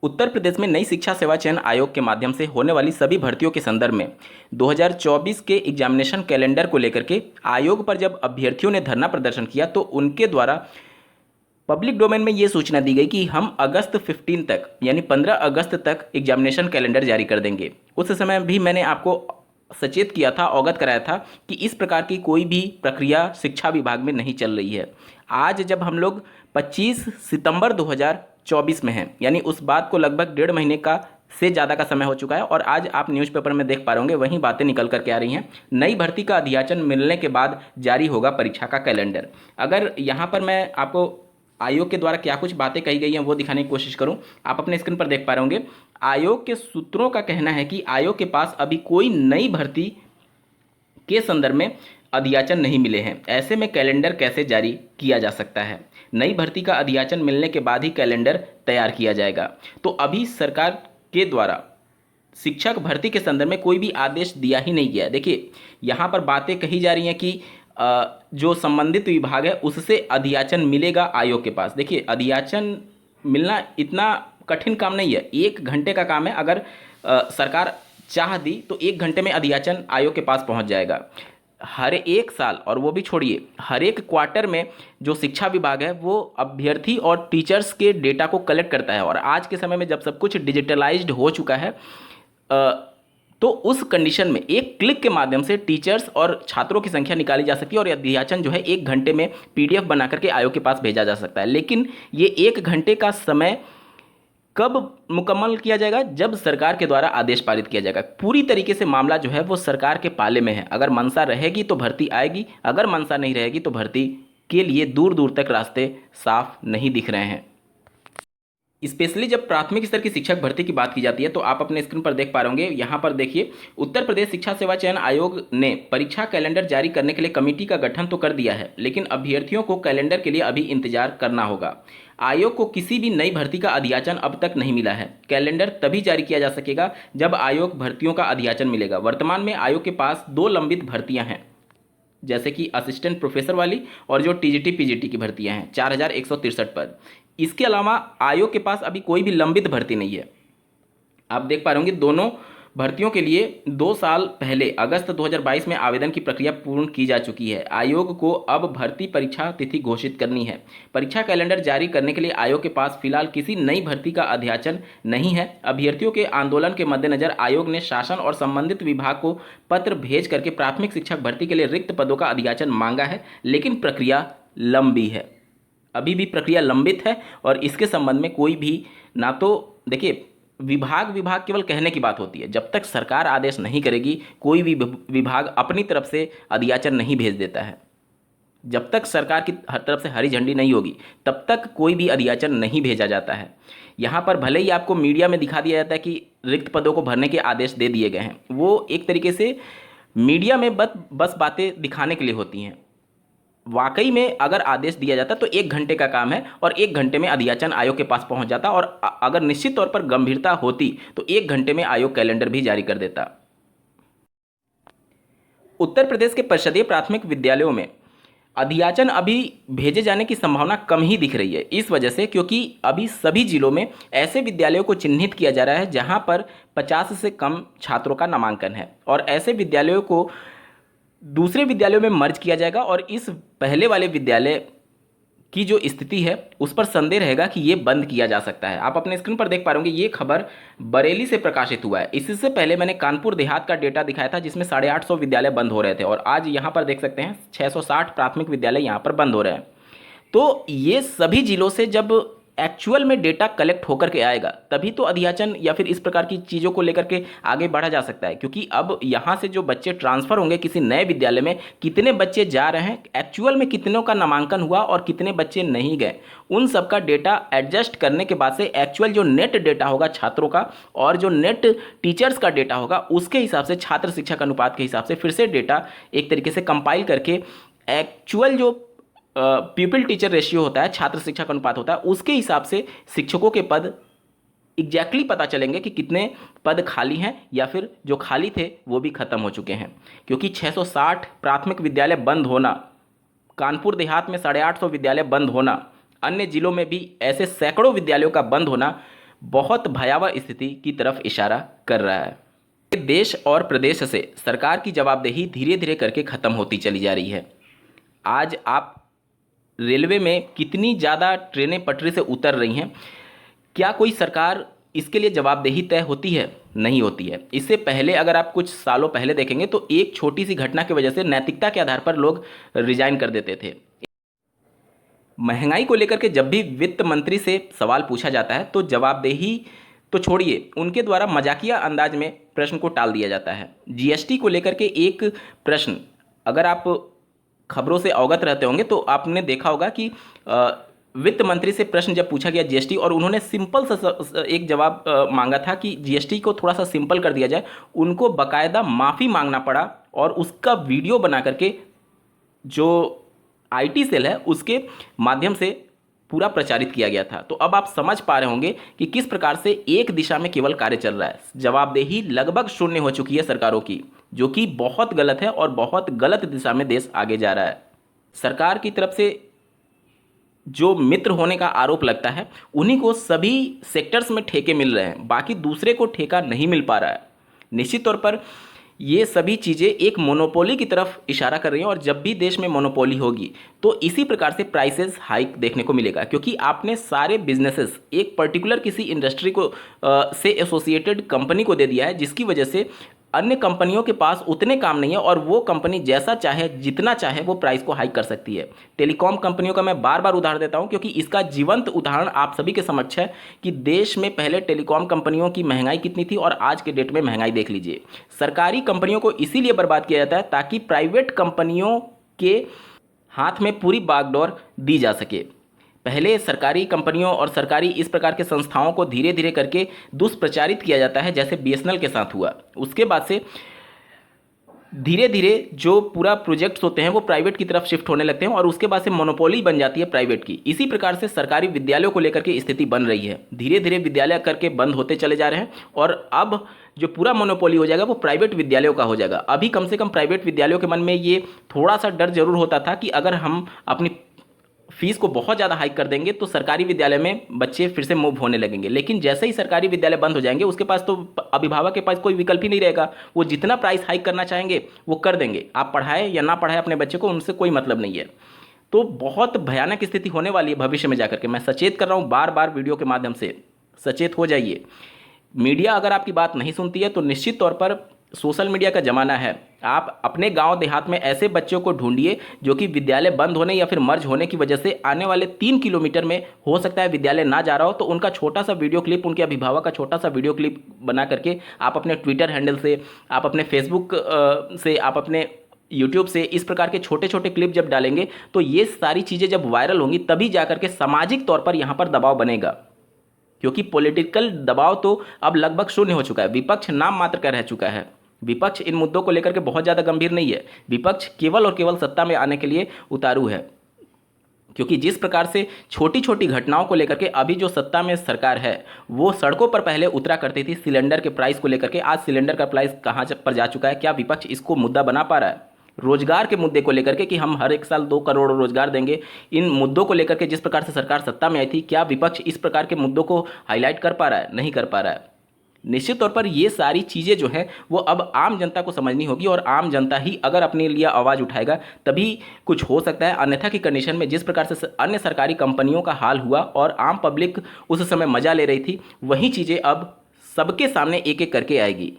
उत्तर प्रदेश में नई शिक्षा सेवा चयन आयोग के माध्यम से होने वाली सभी भर्तियों के संदर्भ में 2024 के एग्जामिनेशन कैलेंडर को लेकर के आयोग पर जब अभ्यर्थियों ने धरना प्रदर्शन किया तो उनके द्वारा पब्लिक डोमेन में ये सूचना दी गई कि हम अगस्त 15 तक यानी 15 अगस्त तक एग्जामिनेशन कैलेंडर जारी कर देंगे। उस समय भी मैंने आपको सचेत किया था, अवगत कराया था कि इस प्रकार की कोई भी प्रक्रिया शिक्षा विभाग में नहीं चल रही है। आज जब हम लोग 25 सितंबर 2024 में हैं, यानी उस बात को लगभग 1.5 महीने का से ज़्यादा का समय हो चुका है और आज आप न्यूज़पेपर में देख पा रहे होंगे वही बातें निकल करके आ रही हैं। नई भर्ती का अध्याचन मिलने के बाद जारी होगा परीक्षा का कैलेंडर। अगर यहाँ पर मैं आपको आयोग के द्वारा क्या कुछ बातें कही गई हैं वो दिखाने की कोशिश करूं, आप अपने स्क्रीन पर देख पा रहे होंगे। आयोग के सूत्रों का कहना है कि आयोग के पास अभी कोई नई भर्ती के संदर्भ में अध्याचन नहीं मिले हैं। ऐसे में कैलेंडर कैसे जारी किया जा सकता है? नई भर्ती का अध्याचन मिलने के बाद ही कैलेंडर तैयार किया जाएगा। तो अभी सरकार के द्वारा शिक्षक भर्ती के संदर्भ में कोई भी आदेश दिया ही नहीं गया है। देखिए, यहाँ पर बातें कही जा रही हैं कि जो संबंधित विभाग है उससे अध्याचन मिलेगा आयोग के पास। देखिए, अध्याचन मिलना इतना कठिन काम नहीं है, 1 घंटे का काम है। अगर सरकार चाह दी तो 1 घंटे में अध्याचन आयोग के पास पहुंच जाएगा। हर एक साल, और वो भी छोड़िए, हर एक क्वार्टर में जो शिक्षा विभाग है वो अभ्यर्थी और टीचर्स के डेटा को कलेक्ट करता है। और आज के समय में जब सब कुछ डिजिटलाइज्ड हो चुका है तो उस कंडीशन में एक क्लिक के माध्यम से टीचर्स और छात्रों की संख्या निकाली जा सकती है और अध्याचन जो है 1 घंटे में पीडीएफ बना करके आयोग के पास भेजा जा सकता है। लेकिन ये 1 घंटे का समय कब मुकम्मल किया जाएगा? जब सरकार के द्वारा आदेश पारित किया जाएगा। पूरी तरीके से मामला जो है वो सरकार के पाले में है। अगर मंशा रहेगी तो भर्ती आएगी, अगर मंशा नहीं रहेगी तो भर्ती के लिए दूर दूर तक रास्ते साफ नहीं दिख रहे हैं। स्पेशली जब प्राथमिक स्तर की शिक्षक भर्ती की बात की जाती है तो आप अपने स्क्रीन पर देख पा रहे होंगे। यहाँ पर देखिए, उत्तर प्रदेश शिक्षा सेवा चयन आयोग ने परीक्षा कैलेंडर जारी करने के लिए कमेटी का गठन तो कर दिया है, लेकिन अभ्यर्थियों को कैलेंडर के लिए अभी इंतजार करना होगा। आयोग को किसी भी नई भर्ती का अध्याचन अब तक नहीं मिला है। कैलेंडर तभी जारी किया जा सकेगा जब आयोग भर्तियों का अध्याचन मिलेगा। वर्तमान में आयोग के पास 2 लंबित भर्तियां हैं, जैसे कि असिस्टेंट प्रोफेसर वाली और जो टीजीटी पीजीटी की भर्तियां हैं, 4163 पद। इसके अलावा आयोग के पास अभी कोई भी लंबित भर्ती नहीं है। आप देख पा रहे होंगे दोनों भर्तियों के लिए 2 साल पहले अगस्त 2022 में आवेदन की प्रक्रिया पूर्ण की जा चुकी है। आयोग को अब भर्ती परीक्षा तिथि घोषित करनी है। परीक्षा कैलेंडर जारी करने के लिए आयोग के पास फिलहाल किसी नई भर्ती का अध्याचन नहीं है। अभ्यर्थियों के आंदोलन के मद्देनजर आयोग ने शासन और संबंधित विभाग को पत्र भेज करके प्राथमिक शिक्षक भर्ती के लिए रिक्त पदों का अध्याचन मांगा है, लेकिन प्रक्रिया लंबी है। अभी भी प्रक्रिया लंबित है और इसके संबंध में कोई भी ना तो देखिए, विभाग केवल कहने की बात होती है। जब तक सरकार आदेश नहीं करेगी कोई भी विभाग अपनी तरफ से अध्याचन नहीं भेज देता है। जब तक सरकार की हर तरफ से हरी झंडी नहीं होगी तब तक कोई भी अध्याचन नहीं भेजा जाता है। यहाँ पर भले ही आपको मीडिया में दिखा दिया जाता है कि रिक्त पदों को भरने के आदेश दे दिए गए हैं, वो एक तरीके से मीडिया में बस बातें दिखाने के लिए होती हैं। वाकई में अगर आदेश दिया जाता तो 1 घंटे का काम है और 1 घंटे में अध्याचन आयोग के पास पहुंच जाता और अगर निश्चित तौर पर गंभीरता होती तो 1 घंटे में आयोग कैलेंडर भी जारी कर देता। उत्तर प्रदेश के परिषदीय प्राथमिक विद्यालयों में अध्याचन अभी भेजे जाने की संभावना कम ही दिख रही है। इस वजह से क्योंकि अभी सभी जिलों में ऐसे विद्यालयों को चिन्हित किया जा रहा है जहां पर 50 से कम छात्रों का नामांकन है और ऐसे विद्यालयों को दूसरे विद्यालयों में मर्ज किया जाएगा और इस पहले वाले विद्यालय की जो स्थिति है उस पर संदेह रहेगा कि ये बंद किया जा सकता है। आप अपने स्क्रीन पर देख पा रहे होंगे, ये खबर बरेली से प्रकाशित हुआ है। इससे पहले मैंने कानपुर देहात का डेटा दिखाया था जिसमें 850 विद्यालय बंद हो रहे थे और आज यहाँ पर देख सकते हैं 660 प्राथमिक विद्यालय यहाँ पर बंद हो रहे हैं। तो ये सभी जिलों से जब एक्चुअल में डेटा कलेक्ट होकर के आएगा तभी तो अध्याचन या फिर इस प्रकार की चीज़ों को लेकर के आगे बढ़ा जा सकता है। क्योंकि अब यहाँ से जो बच्चे ट्रांसफ़र होंगे किसी नए विद्यालय में, कितने बच्चे जा रहे हैं, एक्चुअल में कितनों का नामांकन हुआ और कितने बच्चे नहीं गए, उन सब का डेटा एडजस्ट करने के बाद से एक्चुअल जो नेट डेटा होगा छात्रों का और जो नेट टीचर्स का डेटा होगा उसके हिसाब से, छात्र शिक्षक अनुपात के हिसाब से फिर से डेटा एक तरीके से कंपाइल करके एक्चुअल जो पीपल टीचर रेशियो होता है, छात्र शिक्षक अनुपात होता है, उसके हिसाब से शिक्षकों के पद एग्जैक्टली पता चलेंगे कि कितने पद खाली हैं या फिर जो खाली थे वो भी खत्म हो चुके हैं। क्योंकि 660 प्राथमिक विद्यालय बंद होना, कानपुर देहात में 850 विद्यालय बंद होना, अन्य जिलों में भी ऐसे सैकड़ों विद्यालयों का बंद होना बहुत भयावह स्थिति की तरफ इशारा कर रहा है। देश और प्रदेश से सरकार की जवाबदेही धीरे धीरे करके ख़त्म होती चली जा रही है। आज आप रेलवे में कितनी ज़्यादा ट्रेनें पटरी से उतर रही हैं, क्या कोई सरकार इसके लिए जवाबदेही तय होती है? नहीं होती है। इससे पहले अगर आप कुछ सालों पहले देखेंगे तो एक छोटी सी घटना की वजह से नैतिकता के आधार पर लोग रिजाइन कर देते थे। महंगाई को लेकर के जब भी वित्त मंत्री से सवाल पूछा जाता है तो जवाबदेही तो छोड़िए, उनके द्वारा मजाकिया अंदाज में प्रश्न को टाल दिया जाता है। जीएसटी को लेकर के एक प्रश्न, अगर आप खबरों से अवगत रहते होंगे तो आपने देखा होगा कि वित्त मंत्री से प्रश्न जब पूछा गया जीएसटी, और उन्होंने सिंपल सा एक जवाब मांगा था कि जीएसटी को थोड़ा सा सिंपल कर दिया जाए, उनको बाकायदा माफ़ी मांगना पड़ा और उसका वीडियो बना करके जो आईटी सेल है उसके माध्यम से पूरा प्रचारित किया गया था। तो अब आप समझ पा रहे होंगे कि किस प्रकार से एक दिशा में केवल कार्य चल रहा है। जवाबदेही लगभग शून्य हो चुकी है सरकारों की, जो कि बहुत गलत है और बहुत गलत दिशा में देश आगे जा रहा है। सरकार की तरफ से जो मित्र होने का आरोप लगता है, उन्हीं को सभी सेक्टर्स में ठेके मिल रहे हैं, बाकी दूसरे को ठेका नहीं मिल पा रहा है। निश्चित तौर पर ये सभी चीज़ें एक मोनोपोली की तरफ इशारा कर रही हैं, और जब भी देश में मोनोपोली होगी तो इसी प्रकार से प्राइसेस हाइक देखने को मिलेगा, क्योंकि आपने सारे बिजनेसेस एक पर्टिकुलर किसी इंडस्ट्री को से एसोसिएटेड कंपनी को दे दिया है, जिसकी वजह से अन्य कंपनियों के पास उतने काम नहीं है और वो कंपनी जैसा चाहे जितना चाहे वो प्राइस को हाइक कर सकती है। टेलीकॉम कंपनियों का मैं बार बार उदाहरण देता हूं, क्योंकि इसका जीवंत उदाहरण आप सभी के समक्ष है कि देश में पहले टेलीकॉम कंपनियों की महंगाई कितनी थी और आज के डेट में महंगाई देख लीजिए। सरकारी कंपनियों को इसीलिए बर्बाद किया जाता है ताकि प्राइवेट कंपनियों के हाथ में पूरी बागडोर दी जा सके। पहले सरकारी कंपनियों और सरकारी इस प्रकार के संस्थाओं को धीरे धीरे करके दुष्प्रचारित किया जाता है, जैसे बीएसएनएल के साथ हुआ। उसके बाद से धीरे धीरे जो पूरा प्रोजेक्ट्स होते हैं वो प्राइवेट की तरफ शिफ्ट होने लगते हैं और उसके बाद से मोनोपोली बन जाती है प्राइवेट की। इसी प्रकार से सरकारी विद्यालयों को लेकर के स्थिति बन रही है। धीरे धीरे विद्यालय करके बंद होते चले जा रहे हैं और अब जो पूरा मोनोपोली हो जाएगा वो प्राइवेट विद्यालयों का हो जाएगा। अभी कम से कम प्राइवेट विद्यालयों के मन में ये थोड़ा सा डर जरूर होता था कि अगर हम अपनी फीस को बहुत ज़्यादा हाइक कर देंगे तो सरकारी विद्यालय में बच्चे फिर से मूव होने लगेंगे। लेकिन जैसे ही सरकारी विद्यालय बंद हो जाएंगे उसके पास तो अभिभावक के पास कोई विकल्प ही नहीं रहेगा, वो जितना प्राइस हाइक करना चाहेंगे वो कर देंगे। आप पढ़ाएं या ना पढ़ाएं अपने बच्चे को, उनसे कोई मतलब नहीं है। तो बहुत भयानक स्थिति होने वाली है भविष्य में जाकर के। मैं सचेत कर रहा हूँ बार बार वीडियो के माध्यम से, सचेत हो जाइए। मीडिया अगर आपकी बात नहीं सुनती है तो निश्चित तौर पर सोशल मीडिया का ज़माना है। आप अपने गांव देहात में ऐसे बच्चों को ढूंढिए जो कि विद्यालय बंद होने या फिर मर्ज होने की वजह से आने वाले 3 किलोमीटर में हो सकता है विद्यालय ना जा रहा हो, तो उनका छोटा सा वीडियो क्लिप, उनके अभिभावक का छोटा सा वीडियो क्लिप बना करके आप अपने ट्विटर हैंडल से, आप अपने फेसबुक से, आप अपने यूट्यूब से इस प्रकार के छोटे छोटे क्लिप जब डालेंगे तो ये सारी चीज़ें जब वायरल होंगी तभी जा करके सामाजिक तौर पर यहाँ पर दबाव बनेगा। क्योंकि पॉलिटिकल दबाव तो अब लगभग शून्य हो चुका है। विपक्ष नाम मात्र का रह चुका है। विपक्ष इन मुद्दों को लेकर के बहुत ज़्यादा गंभीर नहीं है। विपक्ष केवल और केवल सत्ता में आने के लिए उतारू है। क्योंकि जिस प्रकार से छोटी छोटी घटनाओं को लेकर के अभी जो सत्ता में सरकार है वो सड़कों पर पहले उतरा करती थी सिलेंडर के प्राइस को लेकर के, आज सिलेंडर का प्राइस कहाँ पर जा चुका है? क्या विपक्ष इसको मुद्दा बना पा रहा है? रोजगार के मुद्दे को लेकर के कि हम हर एक साल 2 करोड़ रोजगार देंगे, इन मुद्दों को लेकर के जिस प्रकार से सरकार सत्ता में आई थी, क्या विपक्ष इस प्रकार के मुद्दों को हाईलाइट कर पा रहा है? नहीं कर पा रहा है। निश्चित तौर पर ये सारी चीज़ें जो हैं वो अब आम जनता को समझनी होगी और आम जनता ही अगर अपने लिए आवाज़ उठाएगा तभी कुछ हो सकता है। अन्यथा की कंडीशन में जिस प्रकार से अन्य सरकारी कंपनियों का हाल हुआ और आम पब्लिक उस समय मजा ले रही थी, वही चीज़ें अब सबके सामने एक एक करके आएगी।